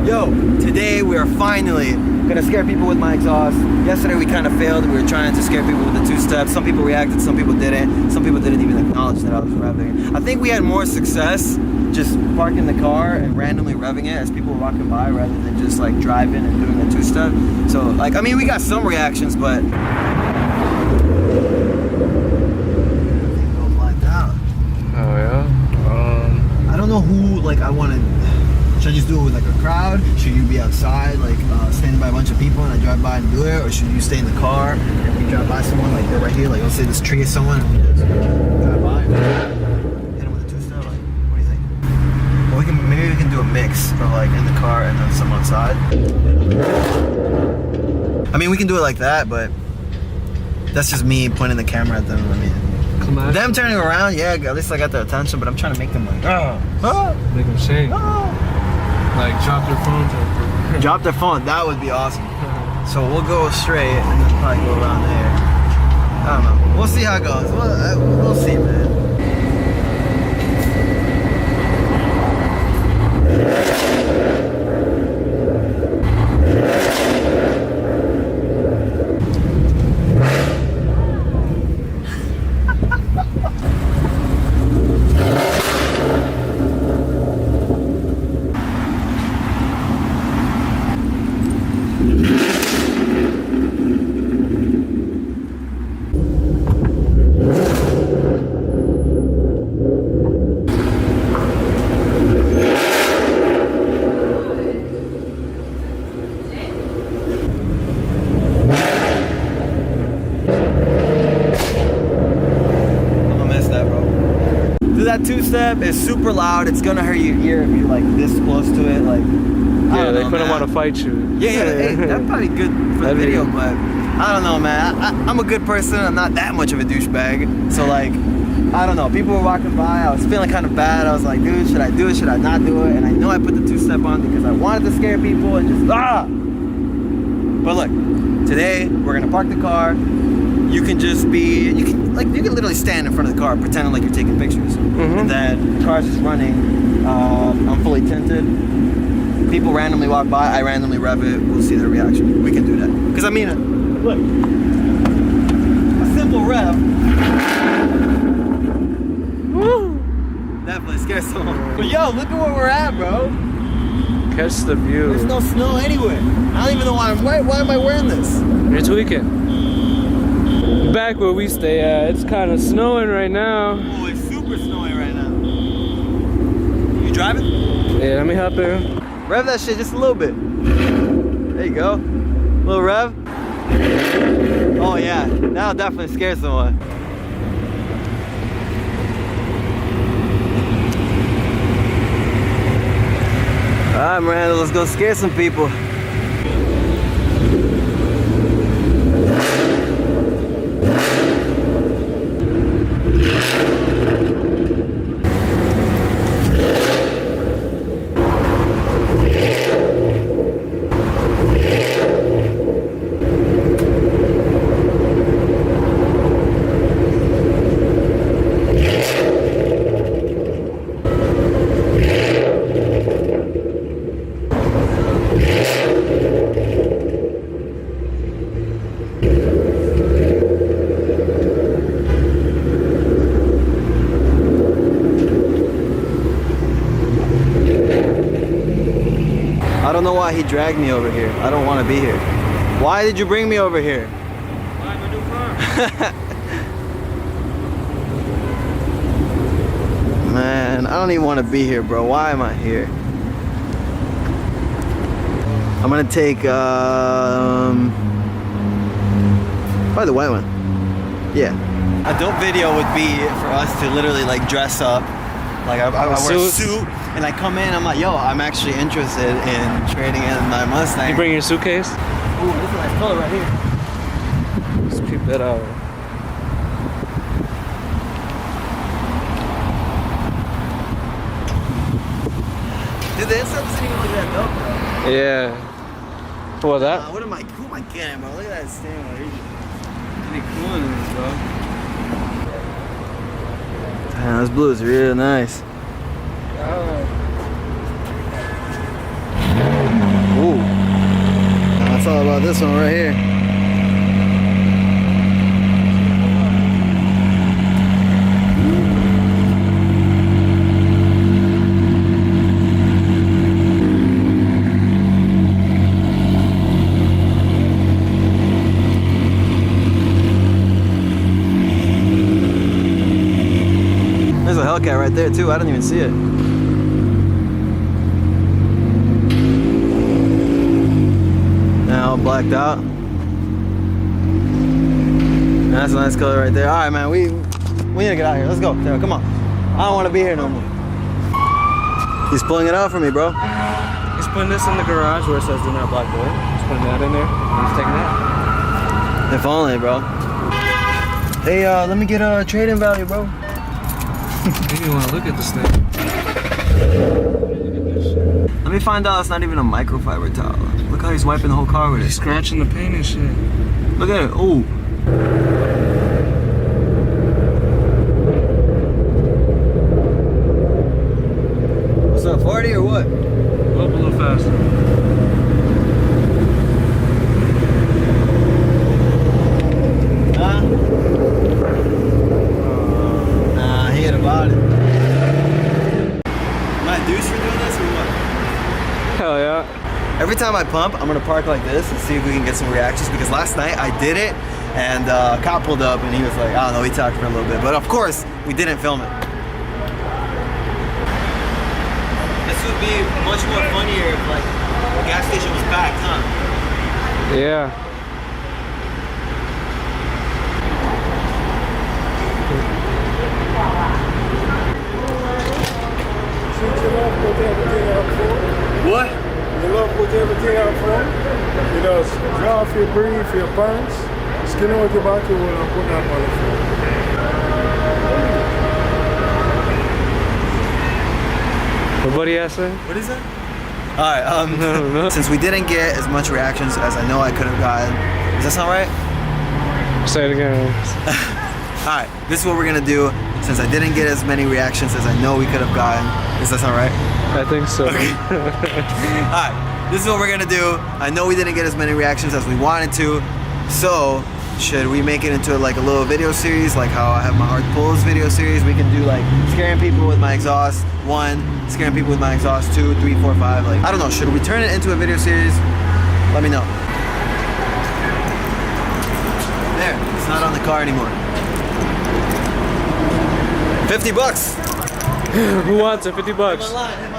Yo, today we are finally gonna scare people with my exhaust. Yesterday we kind of failed. We were trying to scare people with the two-step. Some people reacted, some people didn't. Some people didn't even acknowledge that I was revving. I think we had more success just parking the car and randomly revving it as people were walking by rather than just like driving and doing a two-step. So like, I mean, we got some reactions, but Oh yeah. I don't know who like I want to. Should I just do it with like a crowd? Should you be outside, like standing by a bunch of people and I drive by and do it? Or should you stay in the car and we drive by someone like they're right here? Like let's say this tree is someone and we just drive by and hit them with a two-step. Like, what do you think? Well, maybe we can do a mix of like in the car and then some outside. I mean, we can do it like that, but that's just me pointing the camera at them. I mean, them turning around, yeah, at least I got their attention, but I'm trying to make them like, Make them shake. Like drop their phones. Drop their phone, that would be awesome. So we'll go straight and then probably go around there. I don't know. We'll see how it goes. We'll see, man. That two-step is super loud. It's gonna hurt your ear if you're like this close to it. Like, yeah, they couldn't want to fight you. Yeah, hey, that's probably good for the video, but I don't know, man. I'm a good person. I'm not that much of a douchebag. So like, I don't know. People were walking by. I was feeling kind of bad. I was like, dude, should I do it? Should I not do it? And I know I put the two-step on because I wanted to scare people and just But look, today we're gonna park the car. You can just be, you can literally stand in front of the car pretending like you're taking pictures. And then the car's just running. I'm fully tinted. People randomly walk by, I randomly rev it. We'll see their reaction. We can do that. Because I mean, look, a simple rev definitely scares someone. But yo, look at where we're at, bro. Catch the view. There's no snow anywhere. I don't even know why why am I wearing this? You're tweaking. Back where we stay at, it's kind of snowing right now. Oh, it's super snowing right now. You driving? Yeah, let me hop in. Rev that shit just a little bit. There you go. Little rev. Oh yeah, that'll definitely scare someone. Alright, Miranda, let's go scare some people. I don't know why he dragged me over here. I don't want to be here. Why did you bring me over here? Buy my new car. Man, I don't even want to be here, bro. Why am I here? I'm gonna take probably the white one. Yeah. A dope video would be for us to literally like dress up. Like I wear a suit and I come in, I'm like, yo, I'm actually interested in trading in my Mustang. You bring your suitcase? Ooh, this is a nice color right here. Let's peep that out. Dude, the inside doesn't even look that dope, though. Yeah. What that? Who am I getting, bro? Look at that steering wheel. Pretty cool in this, bro. Damn, this blue is real nice. about this one right here. There's a Hellcat right there too. I didn't even see it. Now blacked out. That's a nice color right there. All right, man. We need to get out of here. Let's go. Sarah, come on. I don't want to be here no more. He's pulling it out for me, bro. He's putting this in the garage where it says do not block door. He's putting that in there. And he's taking that. If only, bro. Hey, let me get a trade-in value, bro. Maybe you want to look at this thing. Let me find out it's not even a microfiber towel. Look how he's wiping the whole car with He's it. scratching the paint and shit. Look at it. Ooh. What's up, 40 or what? Go up a little faster. Huh? Nah, he ain't about it. Am I a douche for doing this or what? Hell yeah. Every time I pump, I'm gonna park like this and see if we can get some reactions, because last night I did it and a cop pulled up and he was like, I don't know, he talked for a little bit. But of course, we didn't film it. This would be much more funnier if like the gas station was packed, huh? Yeah. What? You love put everything out front. You know, draw off your brief, your pants, skin out your back, you will put that on the floor. What buddy ass say? What is that? Alright, since we didn't get as much reactions as I know I could have gotten, does that sound right? Say it again. Alright, this is what we're gonna do. Since I didn't get as many reactions as I know we could have gotten, does that sound right? I think so. Okay. Alright, this is what we're gonna do. I know we didn't get as many reactions as we wanted to, so should we make it into like a little video series, like how I have my hard pulls video series? We can do like scaring people with my exhaust 1, scaring people with my exhaust 2, 3, 4, 5. Like, I don't know, should we turn it into a video series? Let me know. There, it's not on the car anymore. 50 bucks. Who wants it? 50 bucks. Hit my line, hit my